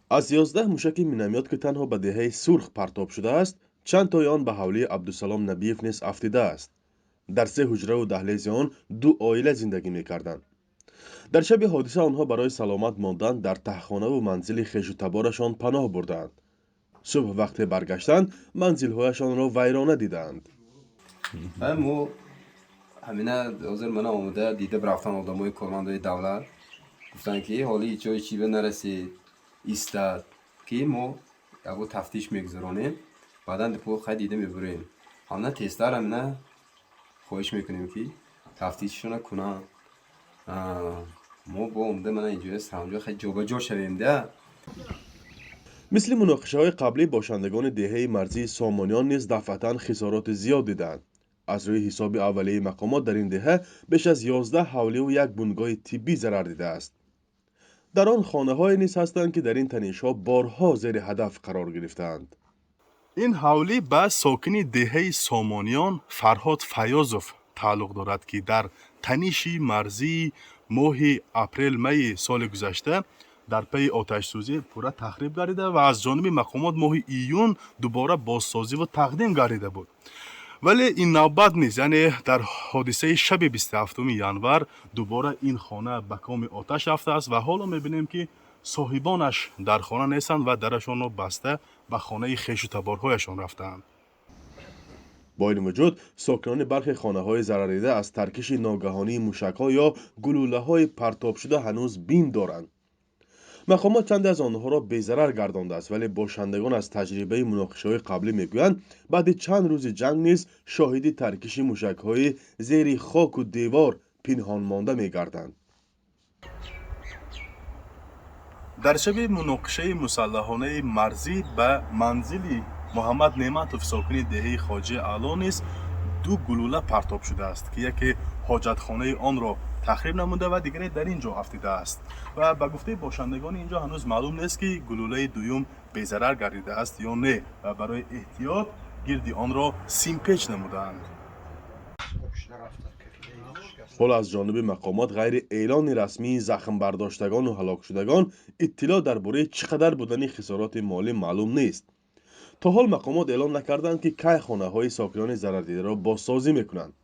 аз 11 мушаки миномёт ки танҳо ба деҳаи сурх партоб шудааст, чандтои он ба ҳавлии абдусалом набиев низ афтидааст. дар се ҳуҷравудаҳлези он ду оила зиндагӣ мекарданд. дар шаби ҳодиса онҳо барои саломат мондан дар таҳхонаву манзили хешу таборашон паноҳ бурданд. субҳ вақте баргаштанд, манзилҳояшонро вайрона дидаанд. мо ҳамина ҳозир мана омада дида рафтан одамои кормандои давлат гуфтанд ки ҳоли ҷои чиба нарасид истад ки мо яво тафтиш мегузаронем, баъдан дипо хай дида мебурем. ҳамна тезтар ҳамина хоҳиш мекунем ки тафтишшона кунанд. мо бо омада мана инҷоя саҳамҷо хай ҷобаҷо шавем да. мисли муноқишаҳои қаблӣ бошандагони деҳаи марзии сомониён низ дафъатан хисороти зиёд диданд. аз рӯи ҳисоби аввалияи мақомот дар ин деҳа беш аз 11 ҳавливу як бунгоҳи тиббӣ зарар дидааст. дар он хонаҳое низ ҳастанд ки дар ин танишҳо борҳо зери ҳадаф қарор гирифтаанд. ин ҳавлӣ ба сокини деҳаи сомониён фарҳод фаёзов тааллуқ дорад, ки дар таниши марзии моҳи апрел-майи соли гузашта дар пайи оташсӯзӣ пурра тахриб гардида ва аз ҷониби мақомот моҳи июн дубора бозсозиву тақдим гардида буд. вале ин навбат низ, яъне дар ҳодисаи шаби 27 январ дубора ин хона ба коми оташ рафтааст ва ҳоло мебинем ки соҳибонаш дар хона нестанд ва дарашонро баста ба хонаи хешу-таборҳояшон рафтаанд. бо ин вуҷуд сокинони бархе хонаҳои зарардида аз таркиши ногаҳонии мушакҳо ё гулӯлаҳои партобшуда ҳанӯз бин доранд. мақомот чанде аз онҳоро безарар гардондааст, вале бошандагон аз таҷрибаи муноқишаҳои қаблӣ мегӯянд, баъди чанд рӯзи ҷанг низ шоҳиди таркиши мушакҳои зери хоку девор пинҳон монда мегарданд. дар шаби муноқишаи мусаллаҳонаи марзӣ ба манзили муҳаммад неъматов сокини деҳаи хоҷи аъло низ ду гулӯла партоб шудааст, ки яке ҳоҷатхонаи онро тахриб намуда ва дигаре дар ин ҷо афтидааст ва ба гуфтаи бошандагони ин ҷо ҳанӯз маълум нест ки гулӯлаи дуюм безарар гардидааст ё не ва барои эҳтиёт гирди онро симпеч намудаанд. ҳоло аз ҷониби мақомот ғайри эълони расмии захмбардоштагону ҳалокшудагон иттилоъ дар бораи чӣ қадар будани хисороти молӣ маълум нест. то ҳол мақомот эълон накарданд ки кай хонаҳои сокинони зарардидаро бозсозӣ мекунанд.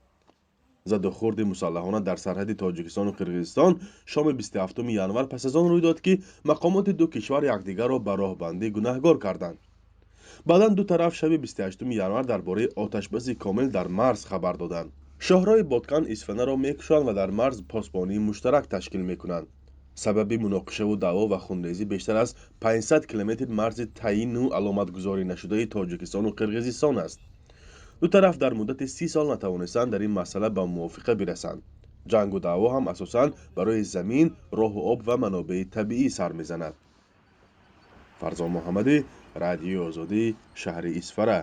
задухурди мусаллаҳона дар сарҳади тоҷикистону қирғизистон шоми 27 январ пас аз он рӯй дод ки мақомоти ду кишвар якдигарро ба роҳбандӣ гунаҳгор карданд. баъдан ду тараф шаби 28 январ дар бораи оташбази комил дар марз хабар доданд. шоҳрои Боткан Исфанаро мекушанд ва дар марз посбонии муштарак ташкил мекунанд. сабаби муноқишаву даъво ва хунрезӣ бештар аз 500 километри марзи таъйину аломатгузорӣ нашудаи тоҷикистону қирғизистон аст. ду тараф дар муддати 30 сол натавонистанд дар ин масъала ба мувофиқа бирасанд. ҷангу даъво ҳам асосан барои замин, роҳу об ва манобеи табиӣ сар мезанад. фарзон муҳаммадӣ, радиои озодӣ, шаҳри Исфара.